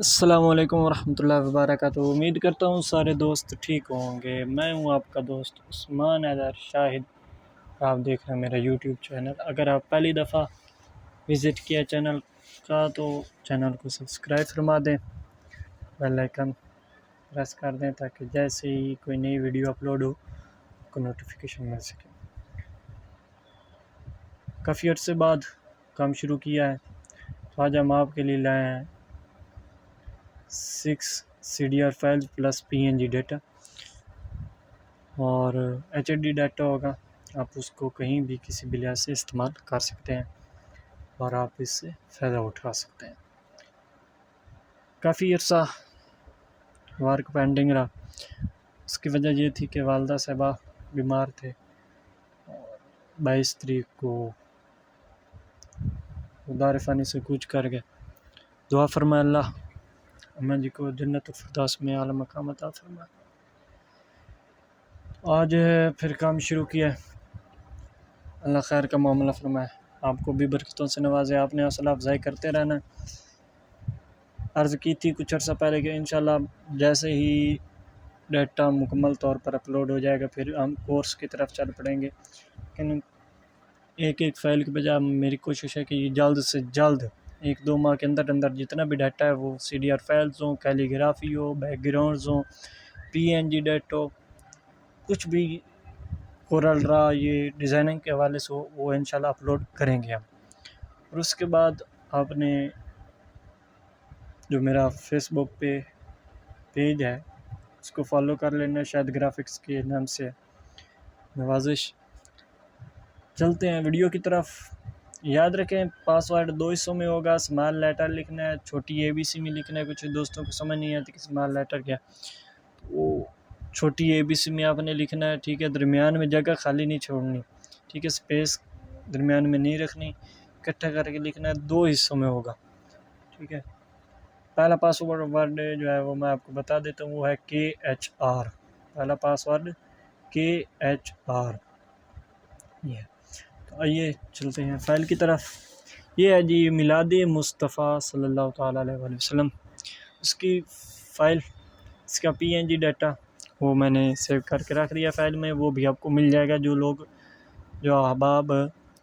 السلام علیکم ورحمۃ اللہ وبرکاتہ۔ امید کرتا ہوں سارے دوست ٹھیک ہوں گے۔ میں ہوں آپ کا دوست عثمان حیدر شاہد۔ آپ دیکھ رہے ہیں میرا یوٹیوب چینل۔ اگر آپ پہلی دفعہ وزٹ کیا چینل کا تو چینل کو سبسکرائب فرما دیں، بیل آئکن پریس کر دیں تاکہ جیسے ہی کوئی نئی ویڈیو اپلوڈ ہو آپ کو نوٹیفیکیشن مل سکے۔ کافی عرصے بعد کام شروع کیا ہے تو آج ہم آپ کے لیے لائے ہیں 6 CDR file plus PNG data, اور HDD ڈیٹا ہوگا۔ آپ اس کو کہیں بھی کسی بھی لحاظ سے استعمال کر سکتے ہیں اور آپ اس سے فائدہ اٹھا سکتے ہیں۔ کافی عرصہ ورک پینڈنگ رہا، اس کی وجہ یہ تھی کہ والدہ صاحبہ بیمار تھے اور 22 تاریخ کو دار فانی سے کوچ کر گئے۔ دعا فرمائے اللہ اماں جی کو جنت الفردوس میں اعلیٰ مقام عطا فرمائے۔ آج پھر کام شروع کیا ہے، اللہ خیر کا معاملہ فرمائے، آپ کو بھی برکتوں سے نوازے۔ آپ نے حوصلہ افزائی کرتے رہنا ہے۔ عرض کی تھی کچھ عرصہ پہلے کہ انشاءاللہ جیسے ہی ڈیٹا مکمل طور پر اپلوڈ ہو جائے گا پھر ہم کورس کی طرف چل پڑیں گے، لیکن ایک فائل کے بجائے میری کوشش ہے کہ یہ جلد سے جلد 1-2 ماہ کے اندر جتنا بھی ڈیٹا ہے وہ CDR فائلز ہوں، کیلیگرافی ہو، بیک گراؤنڈز ہوں، PNG ڈیٹا ہو، کچھ بھی کورل را یہ ڈیزائننگ کے حوالے سے ہو، وہ انشاءاللہ اپلوڈ کریں گے ہم۔ اور اس کے بعد آپ نے جو میرا فیس بک پہ پیج ہے اس کو فالو کر لینا، شاید گرافکس کے نام سے نوازش۔ چلتے ہیں ویڈیو کی طرف۔ یاد رکھیں پاسورڈ 2 حصوں میں ہوگا، اسمال لیٹر لکھنا ہے، چھوٹی ABC میں لکھنا ہے۔ کچھ دوستوں کو سمجھ نہیں آتی کہ اسمال لیٹر کیا، وہ چھوٹی ABC میں آپ نے لکھنا ہے، ٹھیک ہے۔ درمیان میں جگہ خالی نہیں چھوڑنی، ٹھیک ہے، اسپیس درمیان میں نہیں رکھنی، اکٹھا کر کے لکھنا ہے۔ 2 حصوں میں ہوگا، ٹھیک ہے۔ پہلا پاسورڈ جو ہے وہ میں آپ کو بتا دیتا ہوں، وہ ہے KHR۔ پہلا پاسورڈ KHR یہ ہے۔ تو آئیے چلتے ہیں فائل کی طرف۔ یہ ہے جی میلاد مصطفیٰ صلی اللہ تعالیٰ علیہ وآلہ وسلم، اس کی فائل، اس کا PNG ڈیٹا وہ میں نے سیو کر کے رکھ دیا فائل میں، وہ بھی آپ کو مل جائے گا۔ جو احباب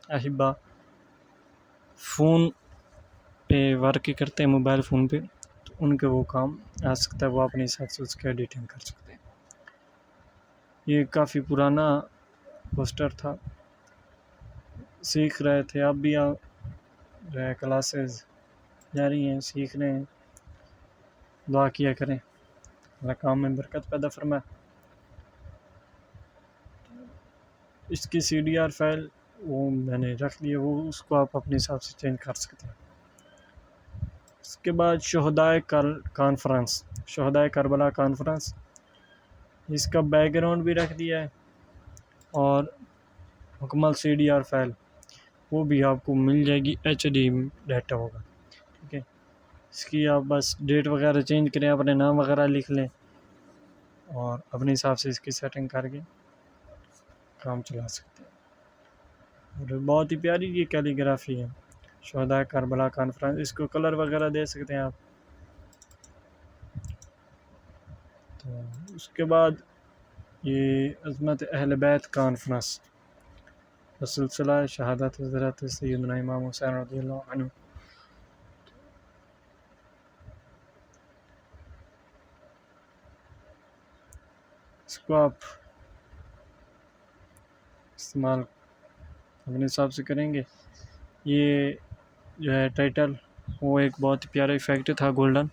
احبا فون پہ ورک کرتے ہیں، موبائل فون پہ، تو ان کے وہ کام آ سکتا ہے، وہ اپنے حساب سے اس کی ایڈیٹنگ کر سکتے ہیں۔ یہ کافی پرانا پوسٹر تھا، سیکھ رہے تھے، اب بھی جو ہے کلاسز جاری ہیں، سیکھ رہے ہیں۔ دعا کیا کریں اللہ کام میں برکت پیدا فرمائے۔ اس کی CDR فائل وہ میں نے رکھ لی ہے، وہ اس کو آپ اپنے حساب سے چینج کر سکتے ہیں۔ اس کے بعد شہدائے کربلا کانفرنس، اس کا بیک گراؤنڈ بھی رکھ دیا ہے، اور مکمل CDR فائل وہ بھی آپ کو مل جائے گی، HD ڈیٹا ہوگا، ٹھیک ہے۔ اس کی آپ بس ڈیٹ وغیرہ چینج کریں، اپنے نام وغیرہ لکھ لیں اور اپنے حساب سے اس کی سیٹنگ کر کے کام چلا سکتے ہیں۔ اور بہت ہی پیاری یہ کیلیگرافی ہے، شہدائے کربلا کانفرنس۔ اس کو کلر وغیرہ دے سکتے ہیں آپ۔ تو اس کے بعد یہ عظمت اہل بیت کانفرنس، سلسلہ شہادت حضرت سیدنا امام حسین رضی اللہ عنہ۔ اس کو آپ استعمال اپنے حساب سے کریں گے۔ یہ جو ہے ٹائٹل وہ ایک بہت ہی پیارا ایفیکٹ تھا گولڈن،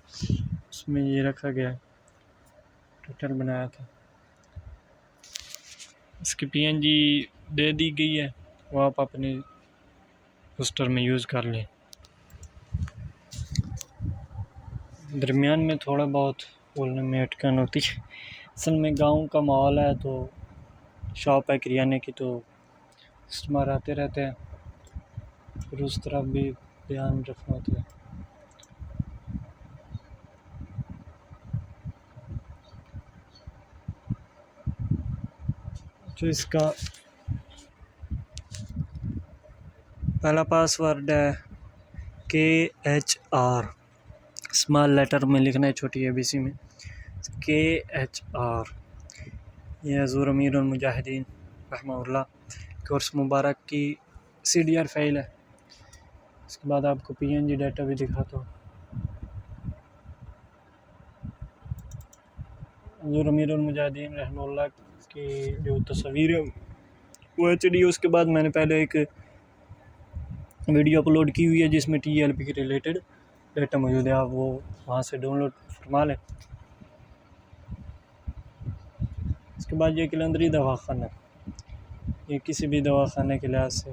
اس میں یہ رکھا گیا ہے، ٹائٹل بنایا تھا۔ اس کی PNG دے دی گئی ہے، وہ آپ اپنے پوسٹر میں یوز کر لیں۔ درمیان میں تھوڑا بہت بولنے میں اٹکن ہوتی ہے، اصل میں گاؤں کا ماحول ہے، تو شاپ ہے کریانے کی، تو کسٹمر آتے رہتے ہیں، پھر اس طرح بھی دھیان رکھنا ہوتا ہے۔ جو اس کا پہلا پاسورڈ ہے KHR، اسمال لیٹر میں لکھنا ہے، چھوٹی اے بی سی میں KHR۔ یہ حضور امیر المجاہدین رحمہ اللہ کورس مبارک کی CDR فائل ہے۔ اس کے بعد آپ کو PNG ڈیٹا بھی دکھاتا ہوں۔ حضور امیر المجاہدین رحمہ اللہ کی جو تصویر ہے وہ HD۔ اس کے بعد میں نے پہلے ایک ویڈیو اپلوڈ کی ہوئی ہے جس میں TLP کے ریلیٹڈ ڈیٹا موجود ہے، آپ وہ وہاں سے ڈاؤن لوڈ فرما لیں۔ اس کے بعد یہ کلندری دواخانہ، یہ کسی بھی دواخانے کے لحاظ سے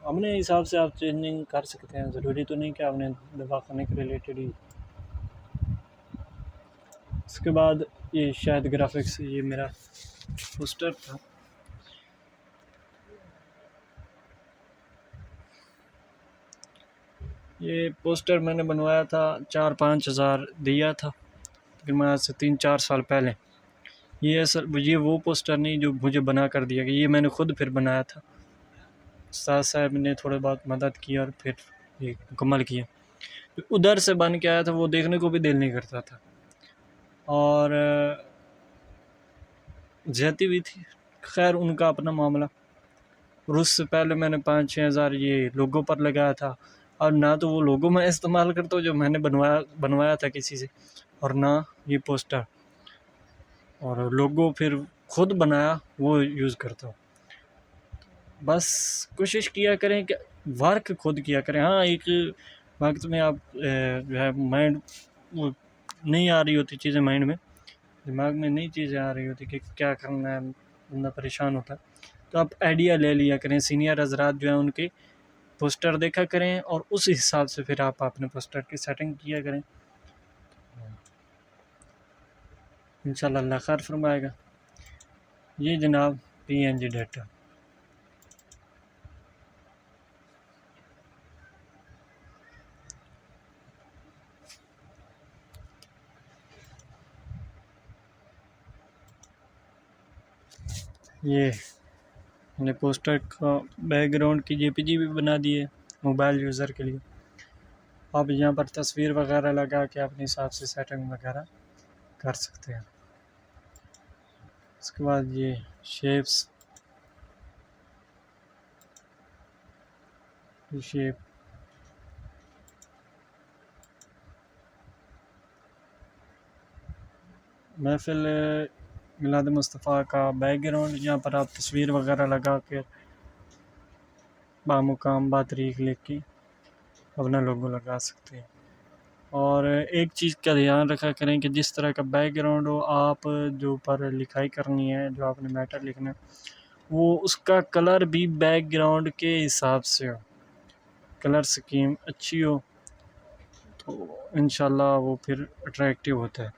اپنے حساب سے آپ چینجنگ کر سکتے ہیں، ضروری تو نہیں کہ آپ نے دواخانے کے ریلیٹڈ ہی۔ اس کے بعد یہ شاہد گرافکس، یہ میرا پوسٹر تھا، یہ پوسٹر میں نے بنوایا تھا 4-5 ہزار دیا تھا تقریباً آج سے 3-4 سال پہلے۔ یہ وہ پوسٹر نہیں جو مجھے بنا کر دیا گیا، یہ میں نے خود پھر بنایا تھا، استاد صاحب نے تھوڑے بہت مدد کی اور پھر یہ مکمل کیا۔ ادھر سے بن کے آیا تھا، وہ دیکھنے کو بھی دل نہیں کرتا تھا اور زیادتی بھی تھی، خیر ان کا اپنا معاملہ۔ اور اس سے پہلے میں نے 5-6 ہزار یہ لوگوں پر لگایا تھا، اور نہ تو وہ لوگو میں استعمال کرتا ہوں جو میں نے بنوایا تھا کسی سے، اور نہ یہ پوسٹر اور لوگو پھر خود بنایا وہ یوز کرتا ہوں۔ بس کوشش کیا کریں کہ ورک خود کیا کریں۔ ہاں ایک وقت میں آپ جو ہے مائنڈ وہ نہیں آ رہی ہوتی چیزیں، مائنڈ میں دماغ میں نئی چیزیں آ رہی ہوتی کہ کیا کرنا ہے، بندہ پریشان ہوتا ہے، تو آپ آئیڈیا لے لیا کریں، سینئر حضرات جو ہیں ان کے پوسٹر دیکھا کریں اور اس حساب سے پھر آپ اپنے پوسٹر کی سیٹنگ کیا کریں، انشاءاللہ اللہ خیر فرمائے گا۔ یہ جناب PNG ڈیٹا، یہ میں نے پوسٹر کا بیک گراؤنڈ کی JPG بھی بنا دی ہے موبائل یوزر کے لیے۔ آپ یہاں پر تصویر وغیرہ لگا کے اپنے حساب سے سیٹنگ وغیرہ کر سکتے ہیں۔ اس کے بعد یہ شیپس، یہ شیپ محفل میلاد مصطفیٰ کا بیک گراؤنڈ، یہاں پر آپ تصویر وغیرہ لگا کے بامقام باتریک لکھ کے اپنا لوگو لگا سکتے ہیں۔ اور ایک چیز کا دھیان رکھا کریں کہ جس طرح کا بیک گراؤنڈ ہو، آپ جو پر لکھائی کرنی ہے، جو آپ نے میٹر لکھنا ہے، وہ اس کا کلر بھی بیک گراؤنڈ کے حساب سے ہو، کلر سکیم اچھی ہو تو انشاءاللہ وہ پھر اٹریکٹیو ہوتا ہے۔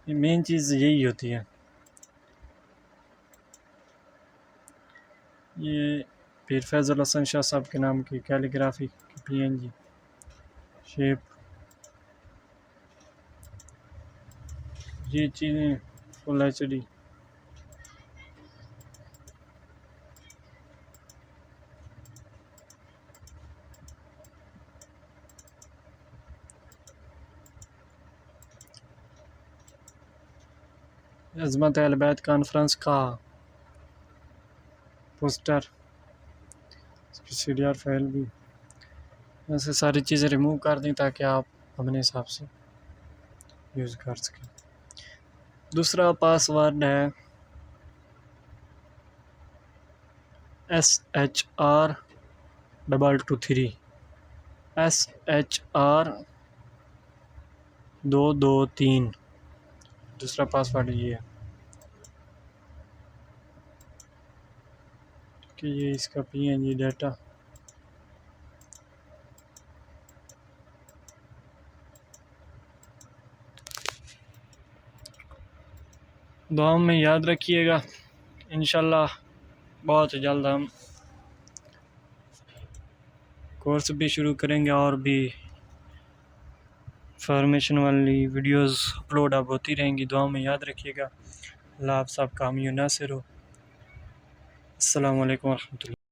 یہ مین چیز یہی ہوتی ہے۔ یہ پیر فیض الحسن شاہ صاحب کے نام کی کیلیگرافی کی PNG شیپ، یہ چیزیں فل HD۔ عظمت اہل بیت کانفرنس کا پوسٹر، اس کی CDR فائل بھی، ایسے ساری چیزیں ریموو کر دیں تاکہ آپ اپنے حساب سے یوز کر سکیں۔ دوسرا پاس ورڈ ہے SHR223، SHR223 دوسرا پاس ورڈ یہ ہے کہ یہ اس کا PNG ڈیٹا۔ دعاؤں میں یاد رکھیے گا، انشاءاللہ بہت جلد ہم کورس بھی شروع کریں گے اور بھی انفارمیشن والی ویڈیوز اپلوڈ اب ہوتی رہیں گی۔ دعاؤں میں یاد رکھیے گا۔ اللہ آپ سب کا حامی و ناصر ہو۔ السلام علیکم ورحمۃ اللہ۔